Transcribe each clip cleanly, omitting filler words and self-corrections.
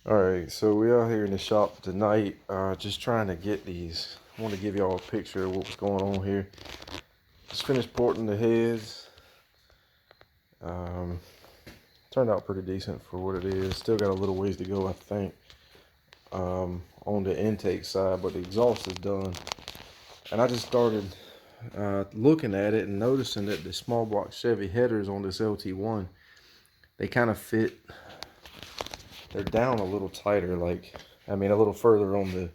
Alright, so we are here in the shop tonight, just trying to get these. I want to give y'all a picture of what's going on here. Just finished porting the heads. Turned out pretty decent for what it is. Still got a little ways to go, I think, on the intake side, but the exhaust is done. And I just started looking at it and noticing that the small block Chevy headers on this LT1, they kind of fit. They're down a little tighter, a little further on the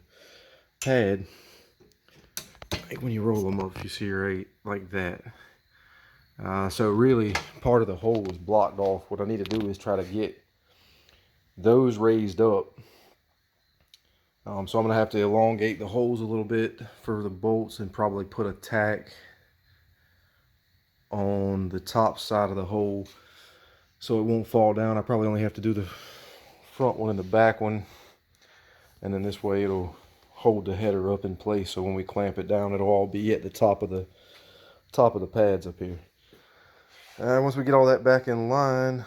pad. Like when you roll them up, you see right like that. So really, part of the hole is blocked off. What I need to do is try to get those raised up. So I'm gonna have to elongate the holes a little bit for the bolts and probably put a tack on the top side of the hole so it won't fall down. I probably only have to do the front one and the back one, and then this way it'll hold the header up in place, so when we clamp it down, it'll all be at the top of the pads up here. Once we get all that back in line,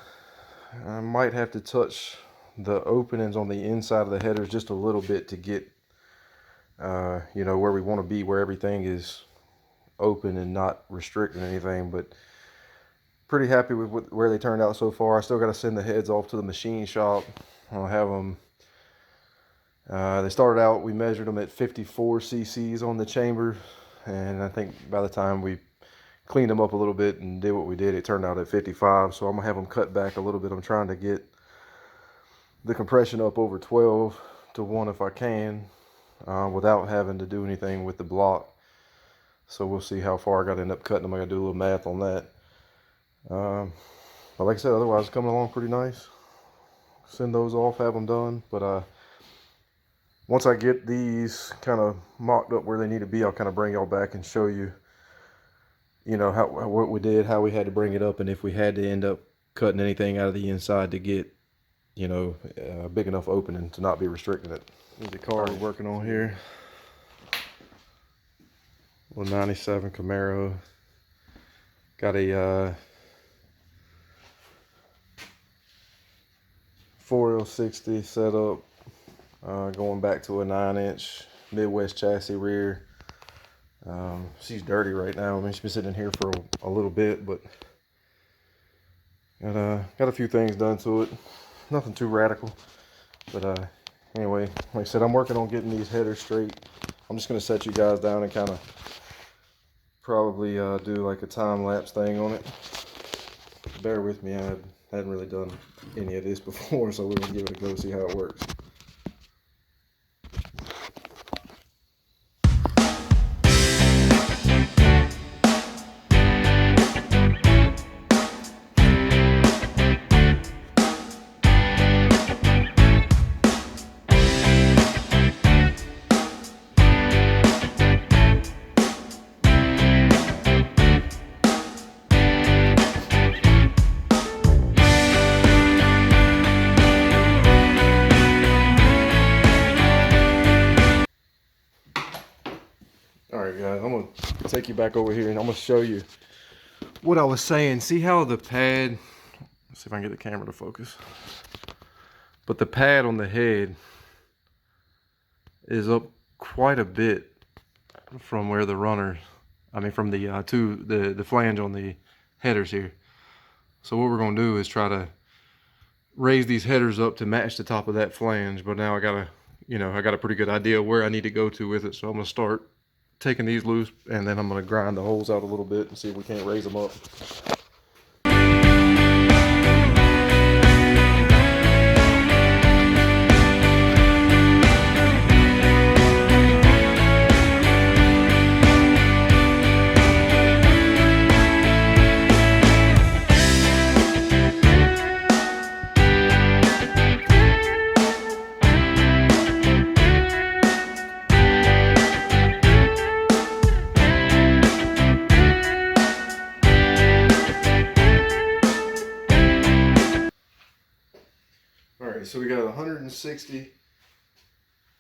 I might have to touch the openings on the inside of the headers just a little bit to get you know, where we want to be, where everything is open and not restricting anything. But pretty happy with where they turned out so far. I still got to send the heads off to the machine shop. I'll have them. They started out, we measured them at 54 cc's on the chamber, and I think by the time we cleaned them up a little bit and did what we did, it turned out at 55. So I'm gonna have them cut back a little bit. I'm trying to get the compression up over 12 to 1 if I can, without having to do anything with the block. So we'll see how far I got to end up cutting them. I gotta do a little math on that. But like I said, otherwise it's coming along pretty nice. Send those off, have them done. But once I get these kind of mocked up where they need to be, I'll kind of bring y'all back and show you, you know, what we did, how we had to bring it up, and if we had to end up cutting anything out of the inside to get, you know, a big enough opening to not be restricting it. Here's the car we're working on here. Little 97 Camaro. Got a 4L60 set up, going back to a 9-inch Midwest chassis rear. She's dirty right now. I mean, she's been sitting in here for a little bit, but got a few things done to it. Nothing too radical, but anyway, like I said, I'm working on getting these headers straight. I'm just gonna set you guys down and kind of probably do like a time-lapse thing on it. Bear with me, I hadn't really done any of this before, so we're gonna give it a go, see how it works. Alright guys, I'm going to take you back over here and I'm going to show you what I was saying. See how the pad, let's see if I can get the camera to focus. But the pad on the head is up quite a bit from where the runner, from the flange on the headers here. So what we're going to do is try to raise these headers up to match the top of that flange. But now I got a pretty good idea where I need to go to with it. So I'm going to start taking these loose, and then I'm going to grind the holes out a little bit and see if we can't raise them up. Alright, so we got 160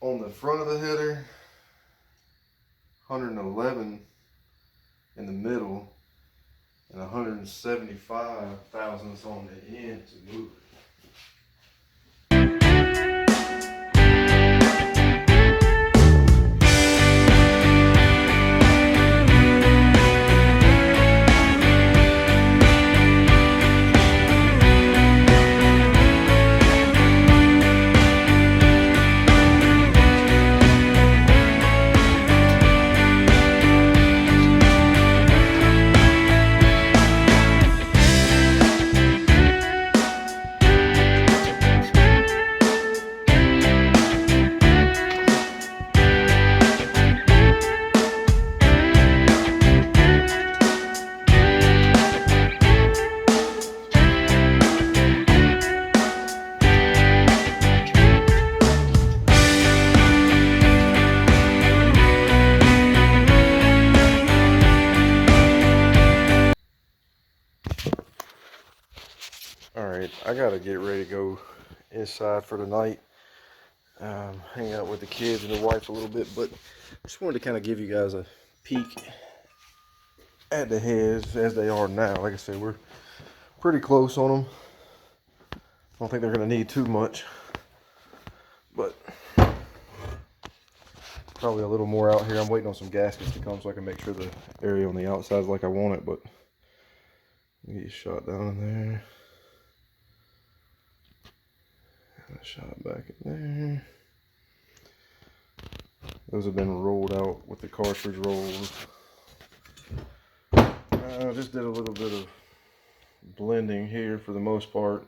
on the front of the header, 111 in the middle, and 175 thousandths on the end to move it. gotta get ready to go inside for the night. Hang out with the kids and the wife a little bit, but just wanted to kind of give you guys a peek at the heads as they are now. Like I said, we're pretty close on them. I don't think they're gonna need too much, but probably a little more out here. I'm waiting on some gaskets to come so I can make sure the area on the outside is like I want it, but get a shot down in there. A shot back in there. Those have been rolled out with the cartridge rolls. I just did a little bit of blending here for the most part.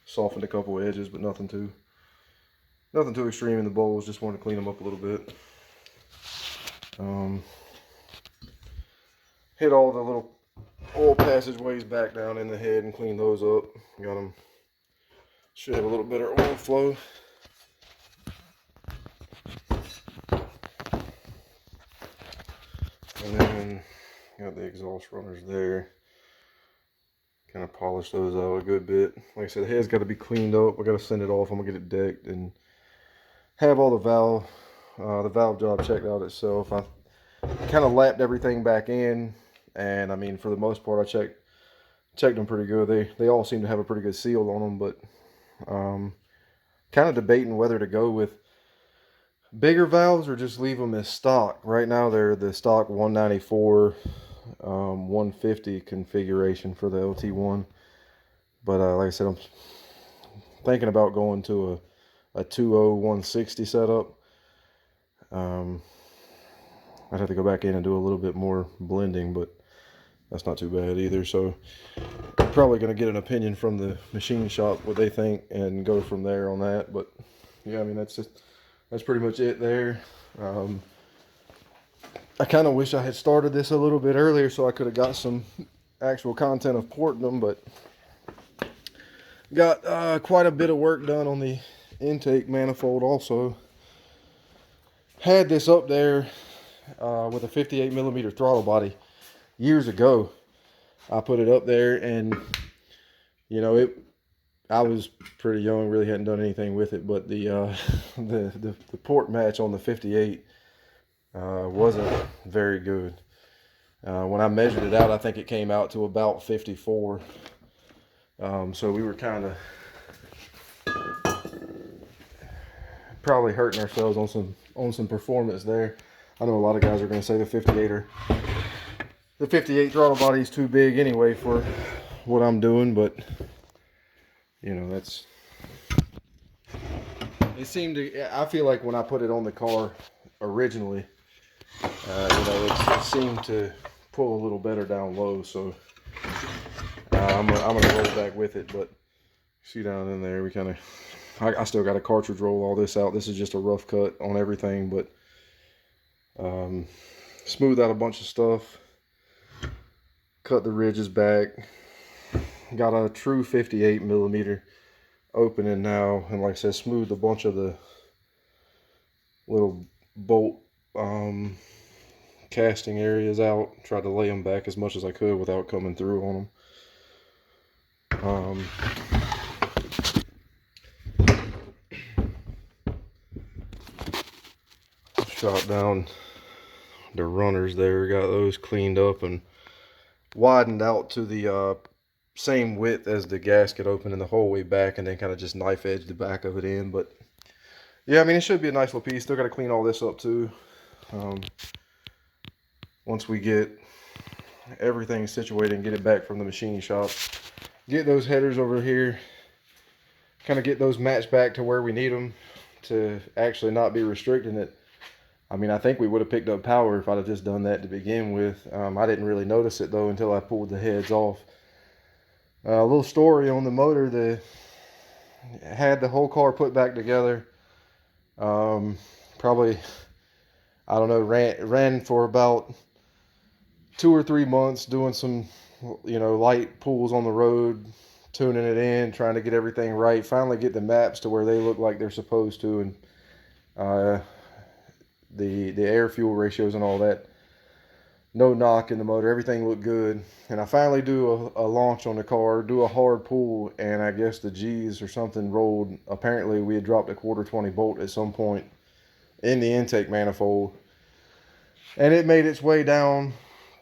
Softened a couple edges, but nothing too extreme in the bowls. Just wanted to clean them up a little bit. Hit all the little oil passageways back down in the head and clean those up. Got them. Should have a little better oil flow. And then got the exhaust runners there. Kind of polish those out a good bit. Like I said, the head's got to be cleaned up. I got to send it off. I'm gonna get it decked and have all the valve job checked out itself. I kind of lapped everything back in, and I mean, for the most part, I checked them pretty good. They all seem to have a pretty good seal on them, but kind of debating whether to go with bigger valves or just leave them as stock. Right now they're the stock 194 150 configuration for the LT1, but like I said, I'm thinking about going to a 2.0 160 setup. I'd have to go back in and do a little bit more blending, but that's not too bad either. So I'm probably going to get an opinion from the machine shop, what they think, and go from there on that. But yeah, I mean, that's pretty much it there. I kind of wish I had started this a little bit earlier so I could have got some actual content of porting them, but got quite a bit of work done on the intake manifold also. Had this up there with a 58 millimeter throttle body years ago. I put it up there, and you know, I was pretty young, really hadn't done anything with it, but the port match on the 58 wasn't very good. When I measured it out, I think it came out to about 54. So we were kind of probably hurting ourselves on some performance there. I know a lot of guys are going to say the 58 throttle body is too big anyway for what I'm doing, but you know, it seemed to, I feel like when I put it on the car originally, you know, it seemed to pull a little better down low. So I'm gonna roll back with it. But see down in there, we kind of, I still got a cartridge roll all this out. This is just a rough cut on everything, but smooth out a bunch of stuff, cut the ridges back, got a true 58 millimeter opening now, and like I said, smoothed a bunch of the little bolt casting areas out. Tried to lay them back as much as I could without coming through on them. Shot down the runners there, got those cleaned up and widened out to the same width as the gasket opening the whole way back, and then kind of just knife edged the back of it in. But yeah, I mean, it should be a nice little piece. Still got to clean all this up too. Once we get everything situated and get it back from the machine shop, get those headers over here, kind of get those matched back to where we need them to actually not be restricting it. I mean, I think we would have picked up power if I'd have just done that to begin with. I didn't really notice it though until I pulled the heads off. A little story on the motor: that had the whole car put back together. Probably, I don't know, ran for about 2 or 3 months doing some, you know, light pulls on the road, tuning it in, trying to get everything right. Finally get the maps to where they look like they're supposed to, and the air fuel ratios and all that no knock in the motor. Everything looked good. And I finally do a launch on the car, do a hard pull, and I guess the G's or something rolled. Apparently we had dropped a 1/4 bolt at some point in the intake manifold, and it made its way down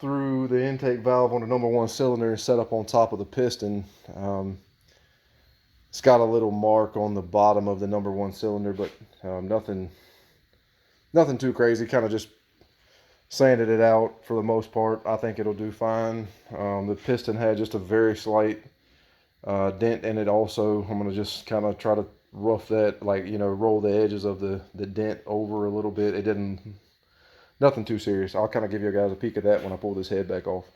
through the intake valve on the #1 cylinder and set up on top of the piston. It's got a little mark on the bottom of the #1 cylinder, but nothing too crazy. Kind of just sanded it out for the most part. I think it'll do fine. The piston had just a very slight dent in it also. I'm gonna just kind of try to rough that, like, you know, roll the edges of the dent over a little bit. It didn't, nothing too serious. I'll kind of give you guys a peek of that when I pull this head back off.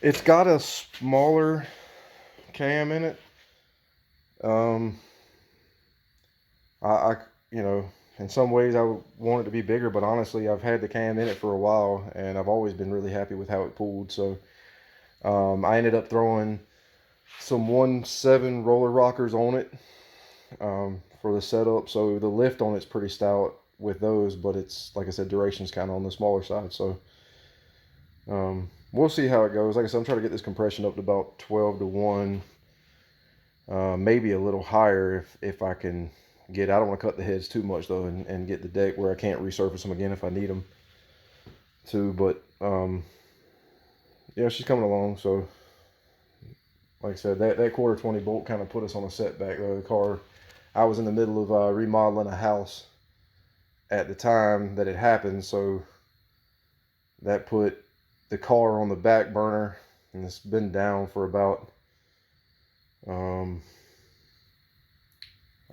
It's got a smaller cam in it. I you know, in some ways I would want it to be bigger, but honestly, I've had the cam in it for a while, and I've always been really happy with how it pulled. So I ended up throwing some 1.7 roller rockers on it for the setup. So the lift on it's pretty stout with those, but it's, like I said, duration's kind of on the smaller side. So we'll see how it goes. Like I said, I'm trying to get this compression up to about 12-1, maybe a little higher if I can get. I don't want to cut the heads too much though, and get the deck where I can't resurface them again if I need them to. But yeah, she's coming along. So like I said, that 1/4 bolt kind of put us on a setback though. The car, I was in the middle of remodeling a house at the time that it happened, so that put the car on the back burner, and it's been down for about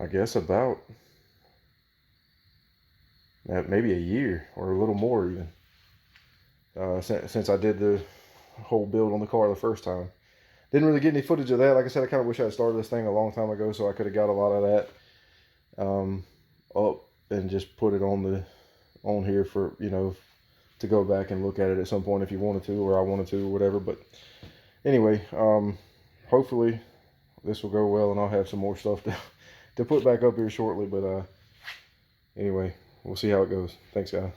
I guess about maybe a year or a little more even, since I did the whole build on the car the first time. Didn't really get any footage of that. Like I said, I kind of wish I had started this thing a long time ago, so I could have got a lot of that up and just put it on here for, you know, to go back and look at it at some point if you wanted to, or I wanted to, or whatever. But anyway, hopefully this will go well, and I'll have some more stuff to put back up here shortly. But anyway, we'll see how it goes. Thanks, guys.